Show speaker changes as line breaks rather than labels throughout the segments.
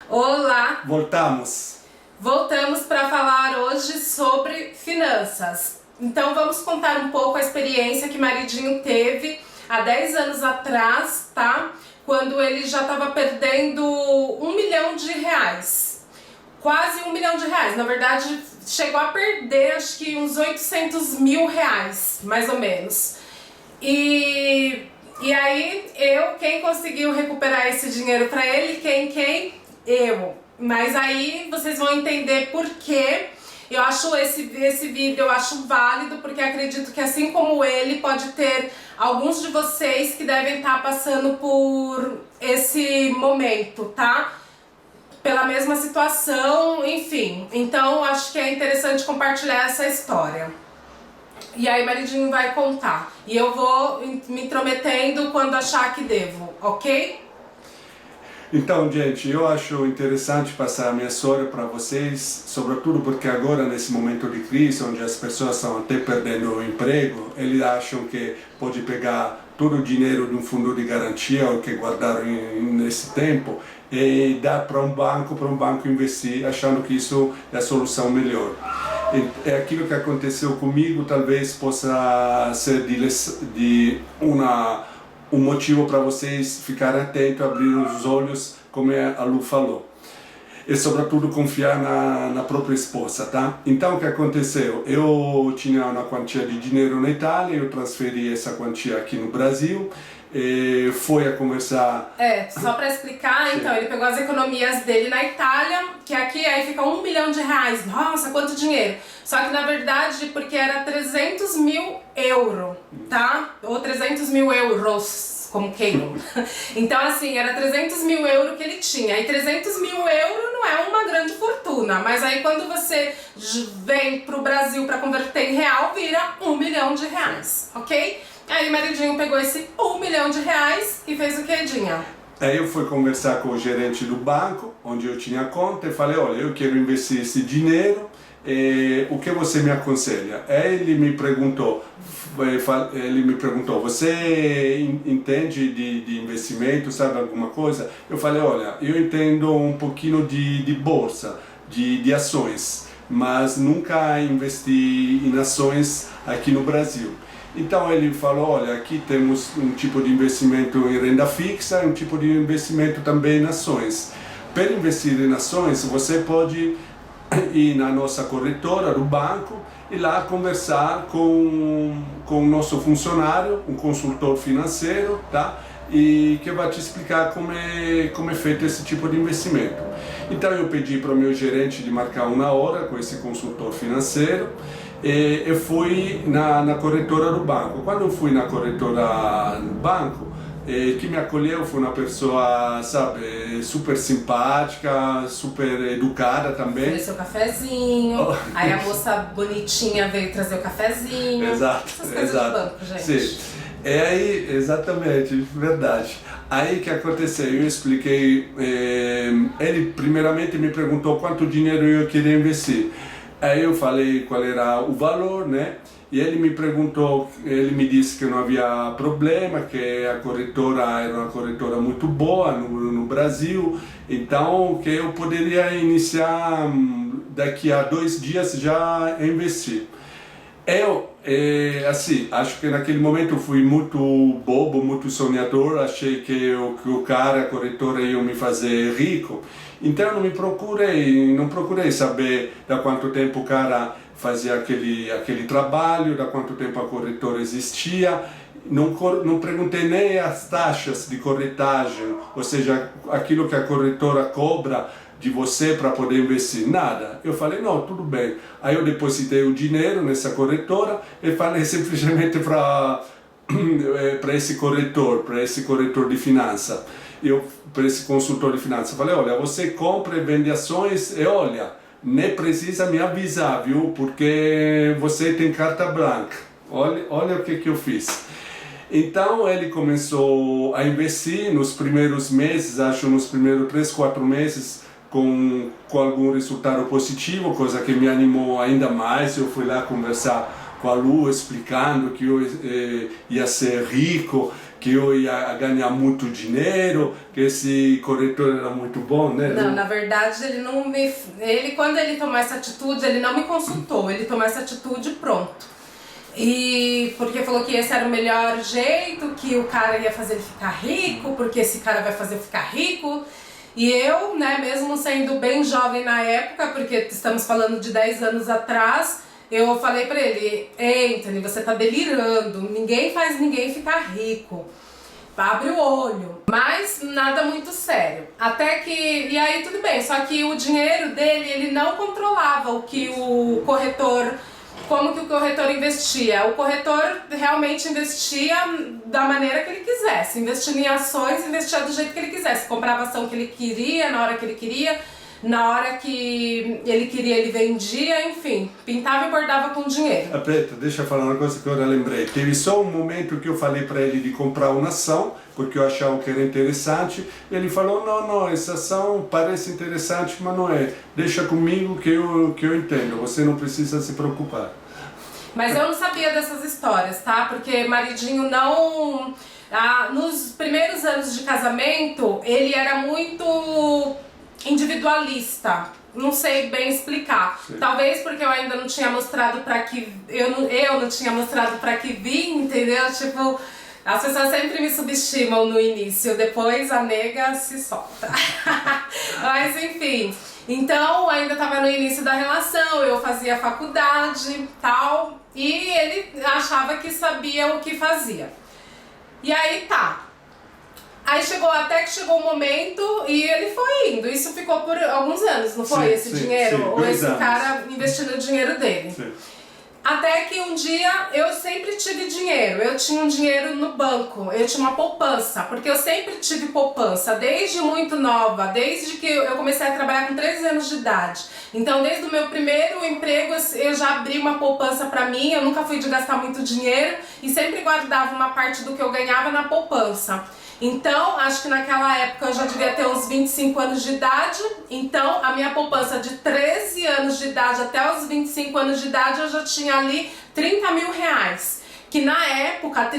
Olá!
Voltamos.
Voltamos para falar hoje sobre finanças. Então vamos contar um pouco a experiência que Maridinho teve há 10 anos atrás, tá? Quando ele já estava perdendo R$1 milhão. Quase R$1 milhão. Na verdade, chegou a perder acho que uns R$800 mil, mais ou menos. E aí, quem conseguiu recuperar esse dinheiro para ele? Quem? Eu. Mas aí vocês vão entender por quê. Eu acho esse vídeo eu acho válido, porque acredito que assim como ele, pode ter alguns de vocês que devem estar passando por esse momento, tá? Pela mesma situação, enfim. Então acho que é interessante compartilhar essa história. E aí Maridinho vai contar. E eu vou me intrometendo quando achar que devo, ok?
Então, gente, eu acho interessante passar a minha história para vocês, sobretudo porque agora, nesse momento de crise, onde as pessoas estão até perdendo o emprego, eles acham que pode pegar todo o dinheiro de um fundo de garantia, o que guardaram nesse tempo, e dar para um banco investir, achando que isso é a solução melhor. É aquilo que aconteceu comigo, talvez possa ser um motivo para vocês ficarem atentos, abrir os olhos, como a Lu falou. E sobretudo confiar na própria esposa, tá? Então o que aconteceu? Eu tinha uma quantia de dinheiro na Itália, eu transferi essa quantia aqui no Brasil, e foi a conversar...
Só para explicar, então, ele pegou as economias dele na Itália, que aqui aí fica R$1 milhão. Nossa, quanto dinheiro! Só que na verdade, porque era 300 mil euros, tá? Ou 300 mil euros, como queiram. Então assim, era 300 mil euros que ele tinha. E 300 mil euros não é uma grande fortuna, mas aí quando você vem pro Brasil para converter em real, vira R$1 milhão, ok? Aí Maridinho pegou esse R$1 milhão e fez o que, Dinha?
Aí eu fui conversar com o gerente do banco, onde eu tinha conta, e falei, olha, eu quero investir esse dinheiro, o que você me aconselha? Aí ele me perguntou, você entende de investimento, sabe alguma coisa? Eu falei, olha, eu entendo um pouquinho de bolsa, de ações, mas nunca investi em ações aqui no Brasil. Então ele falou, olha, aqui temos um tipo de investimento em renda fixa e um tipo de investimento também em ações. Para investir em ações, você pode ir na nossa corretora do banco e lá conversar com o nosso funcionário, um consultor financeiro, tá? E que vai te explicar como é feito esse tipo de investimento. Então eu pedi para o meu gerente de marcar uma hora com esse consultor financeiro. Eu fui na corretora do banco. Quando eu fui na corretora do banco, que me acolheu foi uma pessoa, sabe, super simpática, super educada também.
Ofereceu cafezinho, aí a moça bonitinha veio trazer o cafezinho.
Exato,
essas coisas
exato.
De banco, gente.
Sim. Aí, exatamente, verdade. Aí que aconteceu, eu expliquei, ele primeiramente me perguntou quanto dinheiro eu queria investir. Aí eu falei qual era o valor, né? E ele me perguntou, ele me disse que não havia problema, que a corretora era uma corretora muito boa no Brasil, então que eu poderia iniciar daqui a 2 dias já investir. Eu, assim, acho que naquele momento eu fui muito bobo, muito sonhador, achei que o cara, a corretora, ia me fazer rico. Então eu não procurei saber há quanto tempo o cara fazia aquele trabalho, há quanto tempo a corretora existia. Não perguntei nem as taxas de corretagem, ou seja, aquilo que a corretora cobra de você para poder investir, nada. Eu falei, não, tudo bem. Aí eu depositei o dinheiro nessa corretora e falei simplesmente para esse corretor de finanças, para esse consultor de finanças, eu falei, olha, você compra e vende ações e olha, nem precisa me avisar, viu, porque você tem carta branca. Olha o que eu fiz. Então ele começou a investir nos primeiros meses, acho nos primeiros 3, 4 meses, com algum resultado positivo, coisa que me animou ainda mais. Eu fui lá conversar com a Lu, explicando que eu ia ser rico, que eu ia ganhar muito dinheiro, que esse corretor era muito bom, né?
Não, na verdade ele não me... quando ele tomou essa atitude, ele não me consultou, ele tomou essa atitude pronto. E porque falou que esse era o melhor jeito, que o cara ia fazer ele ficar rico, porque esse cara vai fazer eu ficar rico. E eu, né, mesmo sendo bem jovem na época, porque estamos falando de 10 anos atrás, eu falei pra ele: Anthony, você tá delirando, ninguém faz ninguém ficar rico. Abre o olho. Mas nada muito sério. Até que... E aí tudo bem, só que o dinheiro dele, ele não controlava o que o corretor... Como que o corretor investia? O corretor realmente investia da maneira que ele quisesse. Investindo em ações, investia do jeito que ele quisesse. Comprava a ação que ele queria, na hora que ele queria. Na hora que ele queria, ele vendia, enfim. Pintava e bordava com dinheiro.
Preta, deixa eu falar uma coisa que eu já lembrei. Teve só um momento que eu falei para ele de comprar uma ação, porque eu achava que era interessante. Ele falou: não, essa ação parece interessante, mas não é. Deixa comigo que eu entendo, você não precisa se preocupar.
Mas eu não sabia dessas histórias, tá? Porque maridinho não... nos primeiros anos de casamento, ele era muito individualista. Não sei bem explicar. Sim. Talvez porque eu ainda não tinha mostrado pra que... Eu não tinha mostrado pra que vim, entendeu? Tipo... As pessoas sempre me subestimam no início, depois a nega se solta. Mas enfim, então ainda estava no início da relação, eu fazia faculdade e tal, e ele achava que sabia o que fazia. E aí tá. Aí até que chegou o momento e ele foi indo. Isso ficou por alguns anos, não foi? Esse dinheiro?
Sim,
ou esse
anos.
Cara investindo o dinheiro dele.
Sim.
Até que um dia eu sempre tive dinheiro, eu tinha um dinheiro no banco, eu tinha uma poupança, porque eu sempre tive poupança, desde muito nova, desde que eu comecei a trabalhar com 13 anos de idade. Então desde o meu primeiro emprego eu já abri uma poupança pra mim, eu nunca fui de gastar muito dinheiro e sempre guardava uma parte do que eu ganhava na poupança. Então, acho que naquela época eu já devia ter uns 25 anos de idade, então a minha poupança de 13 anos de idade até os 25 anos de idade eu já tinha ali 30 mil reais. Que na época,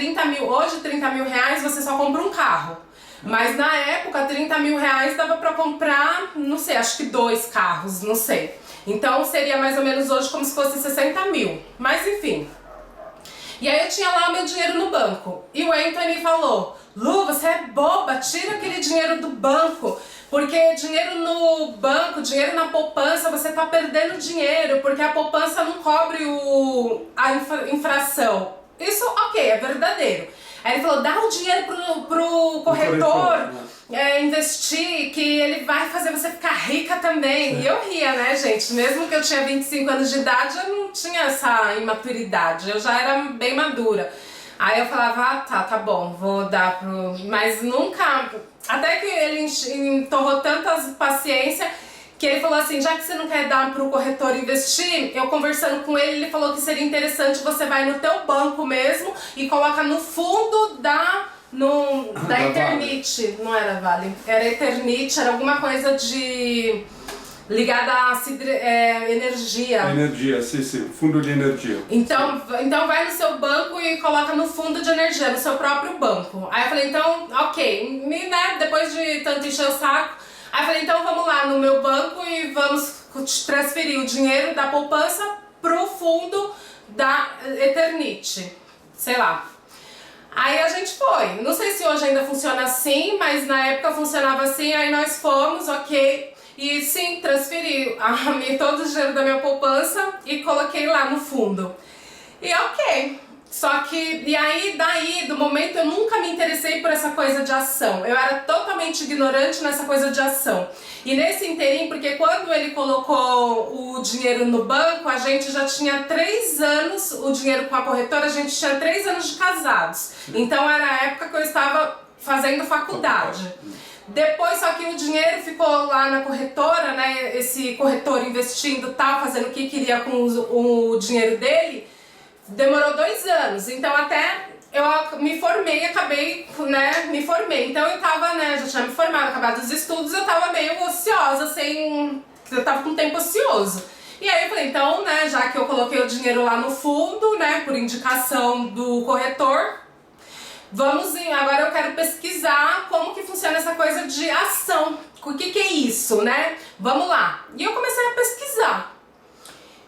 hoje 30 mil reais você só compra um carro. Mas na época 30 mil reais dava pra comprar, não sei, acho que 2 carros, não sei. Então seria mais ou menos hoje como se fosse 60 mil, mas enfim. E aí eu tinha lá o meu dinheiro no banco. E o Anthony falou: Lu, você é boba, tira aquele dinheiro do banco. Porque dinheiro no banco, dinheiro na poupança, você tá perdendo dinheiro. Porque a poupança não cobre a infração. Isso, ok, é verdadeiro. Aí ele falou: dá o dinheiro pro corretor investir, que ele vai fazer você ficar rica também. Sim. E eu ria, né, gente? Mesmo que eu tinha 25 anos de idade, eu não tinha essa imaturidade. Eu já era bem madura. Aí eu falava: tá bom, vou dar pro... Mas nunca... Até que ele entorrou tanta paciência que ele falou assim: já que você não quer dar pro corretor investir, eu conversando com ele falou que seria interessante você vai no teu banco mesmo e coloca no fundo da Eternit. Vale. Não era Vale, era Eternit, era alguma coisa de... ligada à energia.
Energia, sim, fundo de energia.
Então vai no seu banco e coloca no fundo de energia, no seu próprio banco. Aí eu falei: então, ok, né, depois de tanto encher o saco, aí eu falei: então vamos lá no meu banco e vamos transferir o dinheiro da poupança pro fundo da Eternit, sei lá. Aí a gente foi, não sei se hoje ainda funciona assim, mas na época funcionava assim, aí nós fomos, ok. E sim, transferi todo o dinheiro da minha poupança e coloquei lá no fundo. E ok. Só que, e aí, daí, do momento, eu nunca me interessei por essa coisa de ação. Eu era totalmente ignorante nessa coisa de ação. E nesse inteirinho, porque quando ele colocou o dinheiro no banco, a gente já tinha 3 anos, o dinheiro com a corretora, a gente tinha 3 anos de casados. Então era a época que eu estava fazendo faculdade. Depois, só que o dinheiro ficou lá na corretora, né? Esse corretor investindo, tal, fazendo o que queria com o dinheiro dele, demorou 2 anos. Então até eu me formei, acabei, né, me formei. Então eu tava, né, já tinha me formado, acabado os estudos, eu tava meio ociosa, eu tava com tempo ocioso. E aí eu falei: então, né, já que eu coloquei o dinheiro lá no fundo, né, por indicação do corretor, agora eu quero pesquisar como que funciona essa coisa de ação. O que é isso, né? Vamos lá. E eu comecei a pesquisar.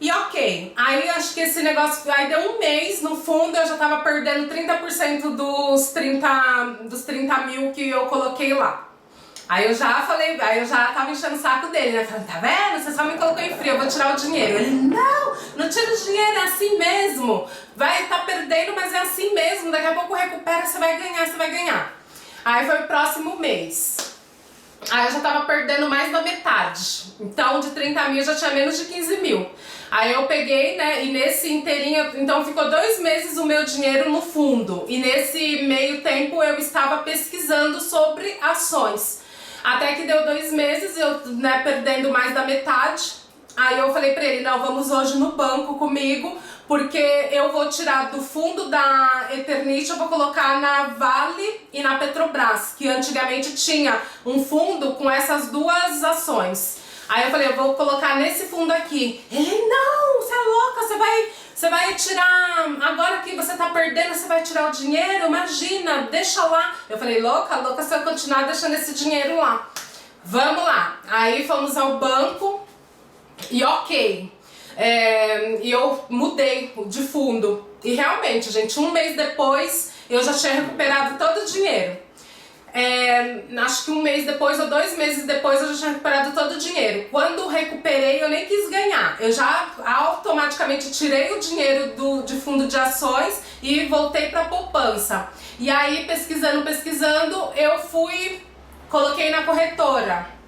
E ok, aí acho que esse negócio, aí deu um mês, no fundo eu já tava perdendo 30% dos 30 mil que eu coloquei lá. Aí eu já tava enchendo o saco dele, né? Falando, tá vendo? Você só me colocou em frio, eu vou tirar o dinheiro. Ele, não tira o dinheiro, é assim mesmo. Vai tá perdendo, mas é assim mesmo. Daqui a pouco recupera, você vai ganhar. Aí foi o próximo mês. Aí eu já tava perdendo mais da metade. Então de 30 mil já tinha menos de 15 mil. Aí eu peguei, né, e nesse inteirinho, então ficou 2 meses o meu dinheiro no fundo. E nesse meio tempo eu estava pesquisando sobre ações. Até que deu 2 meses, eu, né, perdendo mais da metade. Aí eu falei pra ele, não, vamos hoje no banco comigo, porque eu vou tirar do fundo da Eternit, eu vou colocar na Vale e na Petrobras, que antigamente tinha um fundo com essas duas ações. Aí eu falei, eu vou colocar nesse fundo aqui. Ele, não, você é louca, você vai tirar, agora que você tá perdendo, você vai tirar o dinheiro? Imagina, deixa lá. Eu falei, louca você vai continuar deixando esse dinheiro lá. Vamos lá. Aí fomos ao banco e ok. E eu mudei de fundo. E realmente, gente, um mês depois eu já tinha recuperado todo o dinheiro. Acho que um mês depois ou 2 meses depois eu já tinha recuperado todo o dinheiro. Quando recuperei, eu nem quis ganhar. Eu já automaticamente tirei o dinheiro de fundo de ações e voltei para poupança. E aí, pesquisando, eu coloquei na corretora.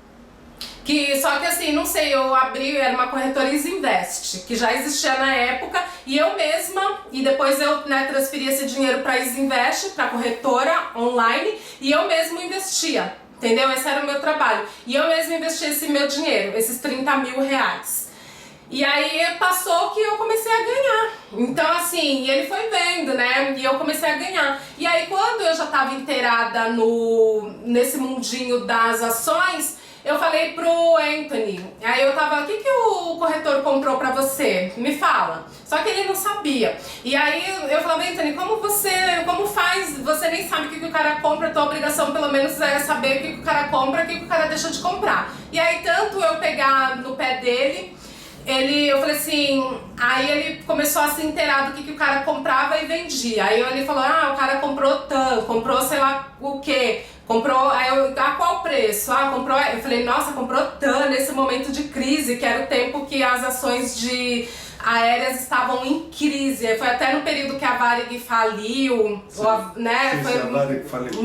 Só que assim, não sei, eu abri, era uma corretora Isinvest, que já existia na época, e eu mesma, e depois eu, né, transferi esse dinheiro para Isinvest, para corretora online, e eu mesma investia, entendeu? Esse era o meu trabalho. E eu mesma investia esse meu dinheiro, esses 30 mil reais. E aí passou que eu comecei a ganhar. Então assim, e ele foi vendo, né? E eu comecei a ganhar. E aí quando eu já estava inteirada nesse mundinho das ações, eu falei pro Anthony, aí eu tava, o que o corretor comprou pra você? Me fala. Só que ele não sabia. E aí eu falava, Anthony, como faz? Você nem sabe o que o cara compra, tua obrigação pelo menos é saber o que o cara compra, o que o cara deixa de comprar. E aí tanto eu pegar no pé dele, eu falei assim, aí ele começou a se inteirar do que o cara comprava e vendia. Aí ele falou, o cara comprou sei lá o quê. Comprou, aí qual preço? Comprou, eu falei, nossa, comprou nesse momento de crise, que era o tempo que as ações aéreas estavam em crise. Foi até no período que a Varig faliu, né?
Sim, a Varig faliu.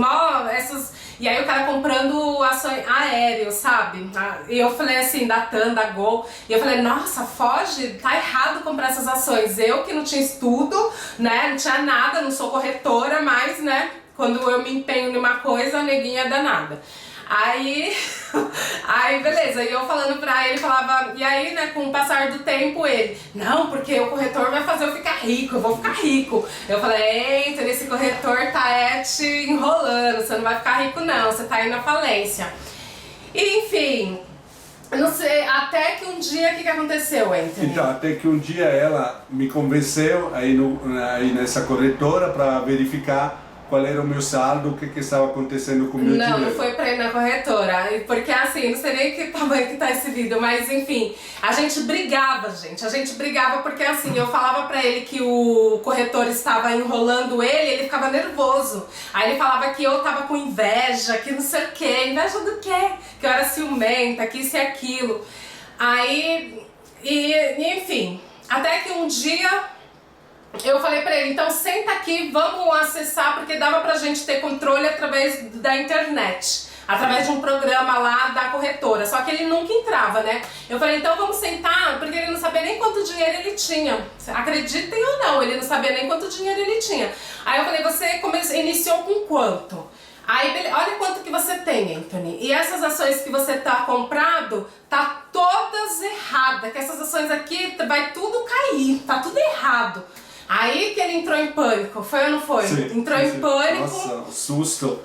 E aí o cara comprando ações aéreas, sabe? E eu falei assim, da TAM, da Gol, e eu falei, nossa, foge, tá errado comprar essas ações. Eu que não tinha estudo, né? Não tinha nada, não sou corretora, mas, né? Quando eu me empenho numa coisa, a neguinha é danada. Aí beleza, e eu falando pra ele, falava, e aí, né, com o passar do tempo, ele, não, porque o corretor vai fazer eu ficar rico, eu vou ficar rico. Eu falei, eita, esse corretor tá te enrolando, você não vai ficar rico não, você tá aí na falência. E, enfim, não sei, até que um dia, o que aconteceu, Anthony?
Então, até que um dia ela me convenceu aí nessa corretora para verificar qual era o meu saldo, o que estava acontecendo com o meu dinheiro.
Não foi pra ir na corretora, porque assim, não sei nem que tamanho que tá esse vídeo, mas enfim, a gente brigava porque assim, eu falava pra ele que o corretor estava enrolando ele ficava nervoso. Aí ele falava que eu tava com inveja, que não sei o que, inveja do quê? Que eu era ciumenta, que isso e aquilo. Aí, enfim, até que um dia eu falei pra ele, então senta aqui, vamos acessar, porque dava pra gente ter controle através da internet, através de um programa lá da corretora, só que ele nunca entrava, né? Eu falei, então vamos sentar, porque ele não sabia nem quanto dinheiro ele tinha. Acreditem ou não, ele não sabia nem quanto dinheiro ele tinha. Aí eu falei, você iniciou com quanto? Aí, olha quanto que você tem, Anthony. E essas ações que você tá comprado, tá todas erradas, que essas ações aqui vai tudo cair, tá tudo errado. Aí que ele entrou em pânico, foi ou não foi?
Sim,
entrou em pânico.
Nossa, susto.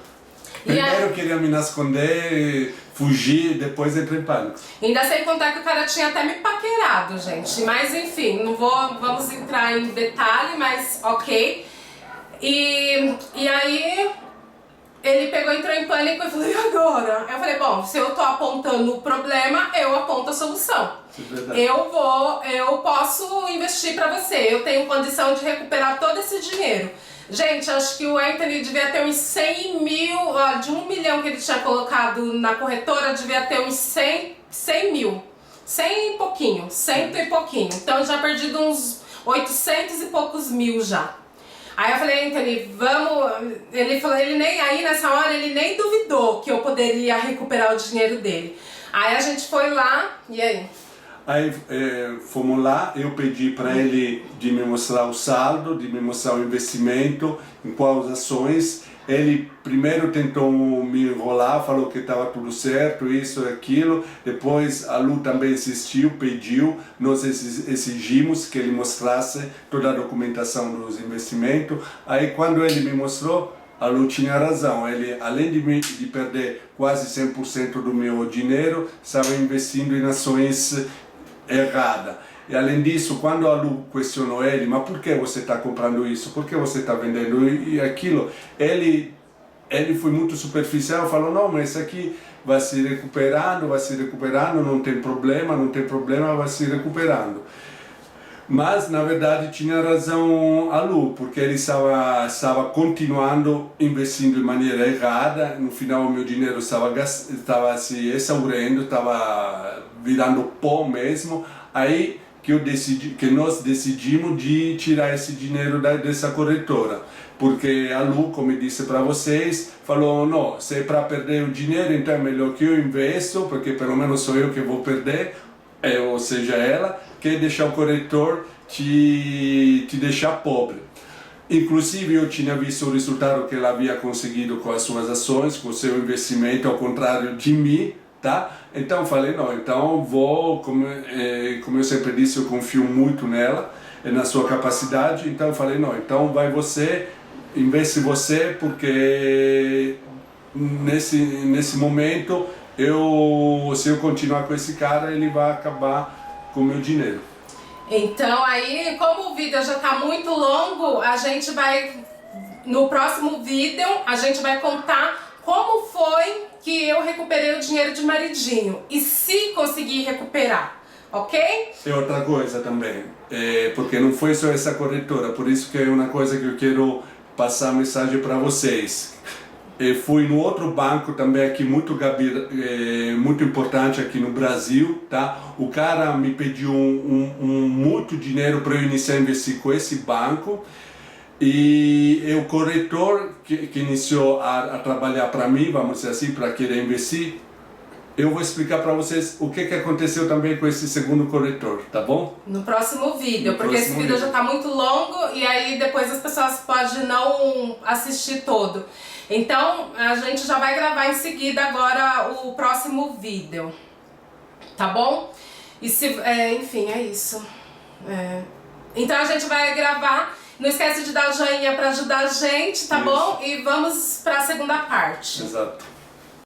Primeiro queria me esconder, fugir, depois entrei em pânico.
Ainda sem contar que o cara tinha até me paquerado, gente. Mas enfim, vamos entrar em detalhe, mas ok. E aí ele pegou, entrou em pânico e falou, e agora? Eu falei, bom, se eu tô apontando o problema, eu aponto a solução. Eu posso investir pra você, eu tenho condição de recuperar todo esse dinheiro. Gente, acho que o Anthony devia ter uns 100 mil, de 1 milhão que ele tinha colocado na corretora, devia ter uns 100 mil. 100 e pouquinho, 100 e pouquinho. Então já perdi uns 800 e poucos mil já. Aí eu falei, Anthony, vamos... Ele falou, aí nessa hora ele nem duvidou que eu poderia recuperar o dinheiro dele. Aí a gente foi lá, e aí?
Aí fomos lá, eu pedi para ele de me mostrar o saldo, de me mostrar o investimento, em quais ações. Ele primeiro tentou me enrolar, falou que estava tudo certo, isso e aquilo. Depois a Lu também insistiu, pediu, nós exigimos que ele mostrasse toda a documentação dos investimentos. Aí quando ele me mostrou, a Lu tinha razão. Ele, além de perder quase 100% do meu dinheiro, estava investindo em ações erradas. E além disso, quando a Lu questionou ele, mas por que você está comprando isso? Por que você está vendendo e aquilo? Ele foi muito superficial, falou, não, mas isso aqui vai se recuperando, não tem problema, vai se recuperando. Mas, na verdade, tinha razão a Lu, porque ele estava continuando investindo de maneira errada. No final, o meu dinheiro estava se exaurindo, estava virando pó mesmo. Aí que nós decidimos de tirar esse dinheiro dessa corretora. Porque a Lu, como eu disse para vocês, falou, não, se é para perder o dinheiro, então é melhor que eu investo, porque pelo menos sou eu que vou perder, ou seja, ela, que deixar o corretor te deixar pobre. Inclusive eu tinha visto o resultado que ela havia conseguido com as suas ações, com o seu investimento, ao contrário de mim, tá? Então falei, não, então vou, como eu sempre disse, eu confio muito nela, na sua capacidade, então falei, não, então vai você, investe você, porque nesse momento, se eu continuar com esse cara, ele vai acabar com o meu dinheiro.
Então aí, como o vídeo já está muito longo, a gente vai, no próximo vídeo, a gente vai contar como foi que eu recuperei o dinheiro de maridinho e se conseguir recuperar, ok?
E outra coisa também, porque não foi só essa corretora, por isso que é uma coisa que eu quero passar a mensagem para vocês. Fui no outro banco também aqui muito importante aqui no Brasil, tá? O cara me pediu muito dinheiro para eu iniciar a investir com esse banco. E o corretor que iniciou a trabalhar para mim, vamos dizer assim, para querer investir, eu vou explicar para vocês o que aconteceu também com esse segundo corretor, tá bom?
No próximo vídeo, porque esse vídeo já está muito longo e aí depois as pessoas podem não assistir todo. Então a gente já vai gravar em seguida agora o próximo vídeo, tá bom? E enfim, é isso. Então a gente vai gravar. Não esquece de dar o joinha para ajudar a gente, tá bom? E vamos para a segunda parte.
Exato.